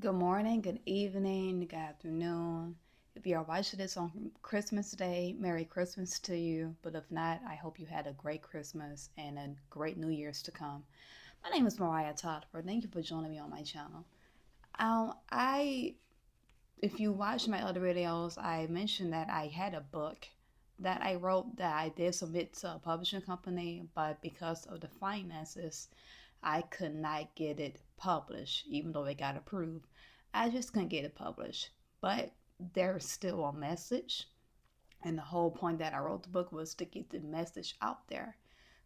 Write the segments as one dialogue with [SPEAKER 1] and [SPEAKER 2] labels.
[SPEAKER 1] Good morning, good evening, good afternoon. If you are watching this on Christmas Day, Merry Christmas to you. But if not, I hope you had a great Christmas and a great New Year's to come. My name is Mariah Todford. Thank you for joining me on my channel. I, if you watch my other videos, I mentioned that I had a book that I wrote that I did submit to a publishing company, but because of the finances, I could not get it published, even though it got approved. I just couldn't get it published. But there's still a message. And the whole point that I wrote the book was to get the message out there.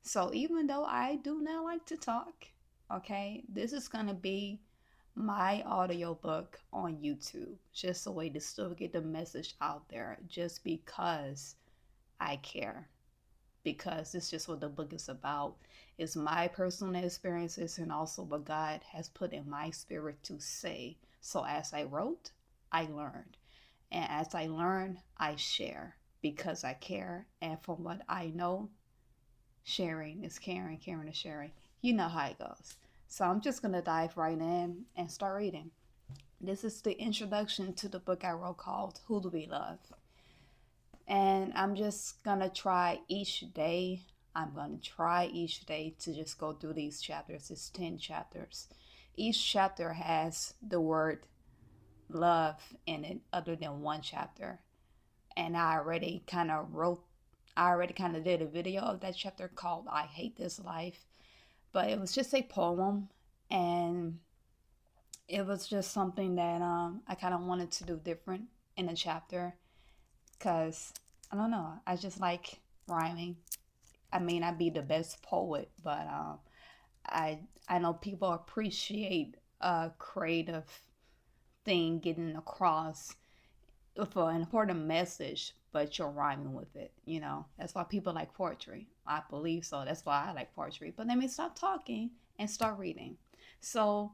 [SPEAKER 1] So even though I do not like to talk, okay, this is going to be my audio book on YouTube. Just a way to still get the message out there just because I care, because it's just what the book is about. It's my personal experiences and also what God has put in my spirit to say. So as I wrote, I learned. And as I learn, I share because I care. And from what I know, sharing is caring, caring is sharing. You know how it goes. So I'm just going to dive right in and start reading. This is the introduction to the book I wrote called Who Do We Love? And I'm just gonna try each day. I'm gonna try each day to just go through these chapters. It's 10 chapters. Each chapter has the word love in it, other than one chapter. And I already kind of did a video of that chapter called I Hate This Life. But it was just a poem, and it was just something that I kind of wanted to do different in a chapter because I don't know, I just like rhyming. I may not be the best poet, but I I know people appreciate a creative thing getting across with an important message, but you're rhyming with it. That's why people like poetry. I believe so. That's why I like poetry. But let me stop talking and start reading. So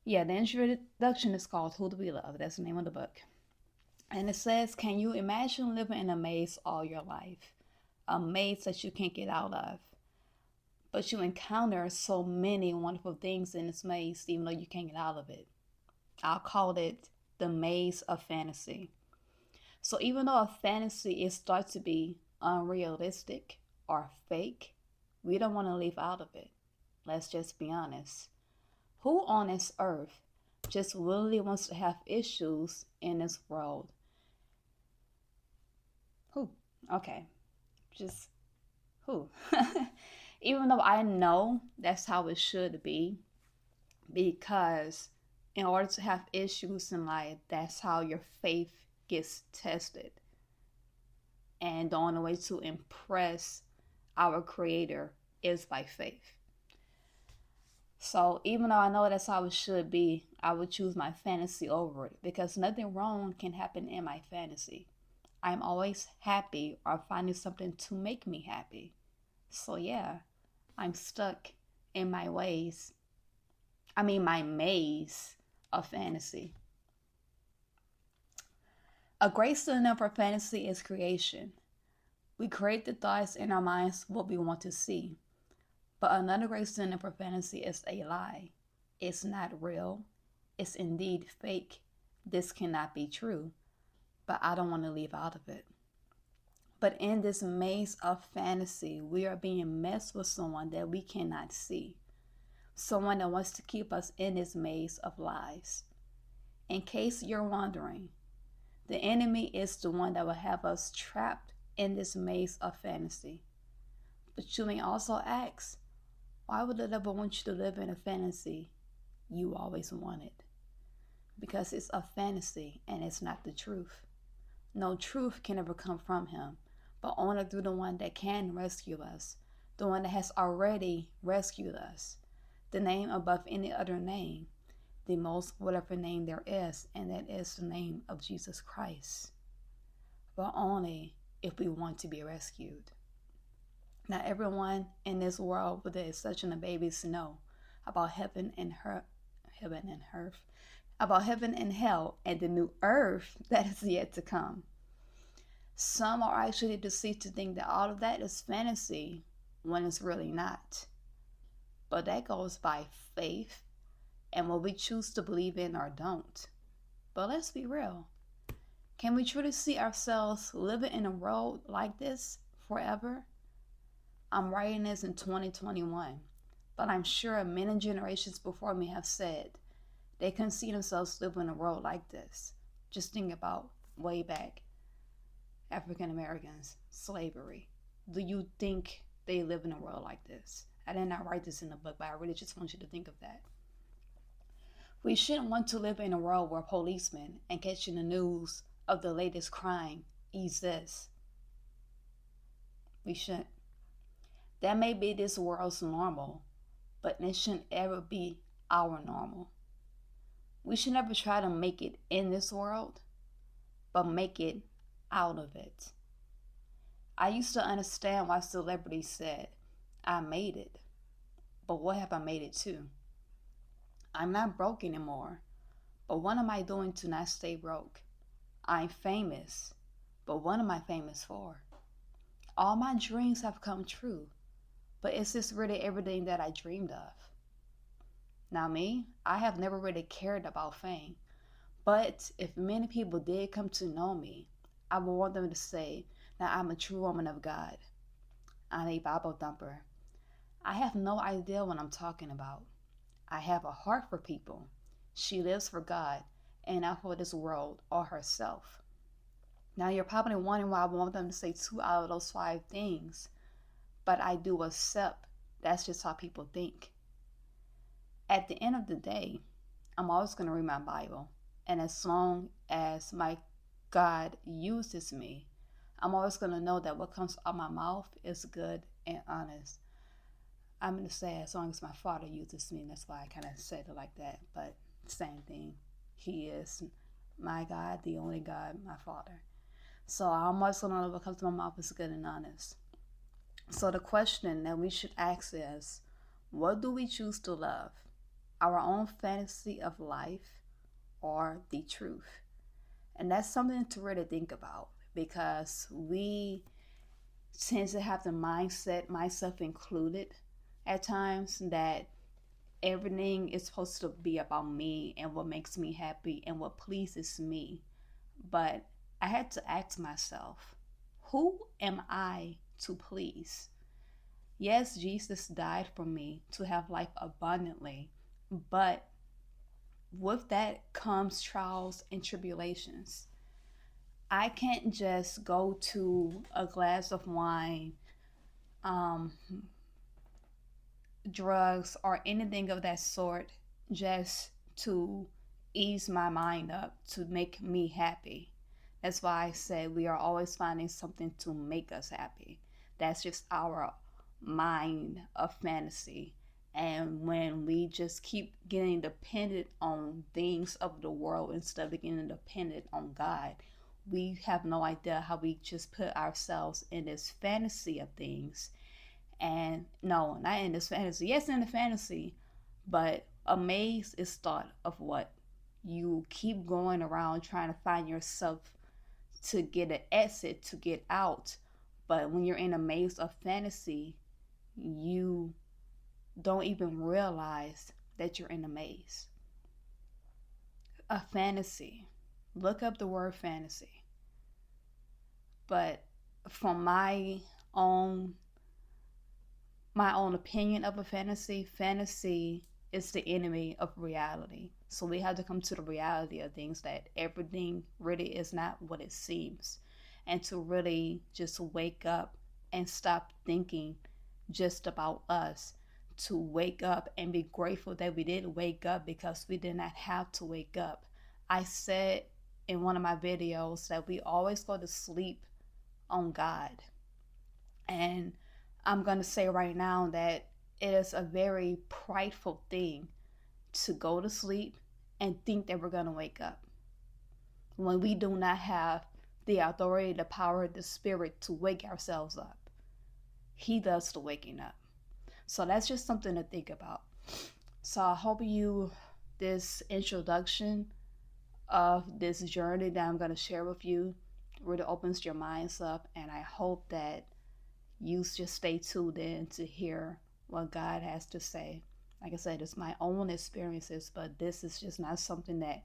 [SPEAKER 1] yeah, the introduction is called Who Do We Love? That's the name of the book. And it says, can you imagine living in a maze all your life? A maze that you can't get out of. But you encounter so many wonderful things in this maze, even though you can't get out of it. I'll call it the maze of fantasy. So even though a fantasy is thought to be unrealistic or fake, we don't want to leave out of it. Let's just be honest. Who on this earth just really wants to have issues in this world? Who? Okay. Just who? Even though I know that's how it should be, because in order to have issues in life, that's how your faith gets tested. And the only way to impress our Creator is by faith. So even though I know that's how it should be, I would choose my fantasy over it because nothing wrong can happen in my fantasy. I'm always happy or finding something to make me happy. So yeah, I'm stuck in my my maze of fantasy. A great synonym for fantasy is creation. We create the thoughts in our minds what we want to see. But another great synonym for fantasy is a lie. It's not real. It's indeed fake. This cannot be true. But I don't want to leave out of it. But in this maze of fantasy, we are being messed with someone that we cannot see. Someone that wants to keep us in this maze of lies. In case you're wondering, the enemy is the one that will have us trapped in this maze of fantasy. But you may also ask, why would the devil want you to live in a fantasy you always wanted? Because it's a fantasy and it's not the truth. No truth can ever come from him, but only through the one that can rescue us, the one that has already rescued us, the name above any other name, the most whatever name there is, and that is the name of Jesus Christ. But only if we want to be rescued. Now everyone in this world, with the exception of babies, know about heaven and earth, about heaven and hell, and the new earth that is yet to come. Some are actually deceived to think that all of that is fantasy when it's really not. But that goes by faith and what we choose to believe in or don't. But let's be real. Can we truly see ourselves living in a world like this forever? I'm writing this in 2021, but I'm sure many generations before me have said they couldn't see themselves living in a world like this. Just think about way back, African Americans, slavery. Do you think they live in a world like this? I did not write this in the book, but I really just want you to think of that. We shouldn't want to live in a world where policemen and catching the news of the latest crime exists. We shouldn't. That may be this world's normal, but it shouldn't ever be our normal. We should never try to make it in this world, but make it out of it. I used to understand why celebrities said, I made it. But what have I made it to? I'm not broke anymore, but what am I doing to not stay broke? I'm famous, but what am I famous for? All my dreams have come true, but is this really everything that I dreamed of? Now me, I have never really cared about fame, but if many people did come to know me, I would want them to say that I'm a true woman of God. I'm a Bible thumper. I have no idea what I'm talking about. I have a heart for people. She lives for God and not for this world or herself. Now you're probably wondering why I want them to say 2 out of those 5 things, but I do accept that's just how people think. At the end of the day, I'm always going to read my Bible, and as long as my God uses me, I'm always going to know that what comes out of my mouth is good and honest. I'm going to say as long as my Father uses me, that's why I kind of said it like that, but same thing. He is my God, the only God, my Father. So I'm always going to know what comes out of my mouth is good and honest. So the question that we should ask is, what do we choose to love? Our own fantasy of life or the truth? And that's something to really think about, because we tend to have the mindset, myself included, at times, that everything is supposed to be about me and what makes me happy and what pleases me. But I had to ask myself, who am I to please? Yes, Jesus died for me to have life abundantly, but with that comes trials and tribulations. I can't just go to a glass of wine, um, drugs, or anything of that sort just to ease my mind up, to make me happy. That's why I said we are always finding something to make us happy. That's just our mind of fantasy. And when we just keep getting dependent on things of the world instead of getting dependent on God, we have no idea how we just put ourselves in this fantasy of things. And no, not in this fantasy. Yes, in the fantasy, but a maze is thought of what? You keep going around trying to find yourself to get an exit, to get out. But when you're in a maze of fantasy, you don't even realize that you're in a maze. A fantasy. Look up the word fantasy. But from own my own opinion of a fantasy is the enemy of reality. So we have to come to the reality of things, that everything really is not what it seems. And to really just wake up and stop thinking just about us. To wake up and be grateful that we did wake up, because we did not have to wake up. I said in one of my videos that we always go to sleep on God. And I'm going to say right now that it is a very prideful thing to go to sleep and think that we're going to wake up when we do not have the authority, the power, the spirit to wake ourselves up. He does the waking up. So that's just something to think about. So I hope this introduction of this journey that I'm going to share with you really opens your minds up, and I hope that you just stay tuned in to hear what God has to say. Like I said, it's my own experiences, but this is just not something that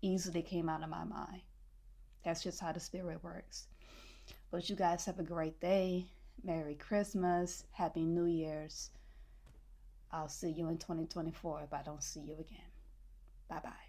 [SPEAKER 1] easily came out of my mind. That's just how the spirit works. But you guys have a great day. Merry Christmas. Happy New Year's. I'll see you in 2024 if I don't see you again. Bye bye.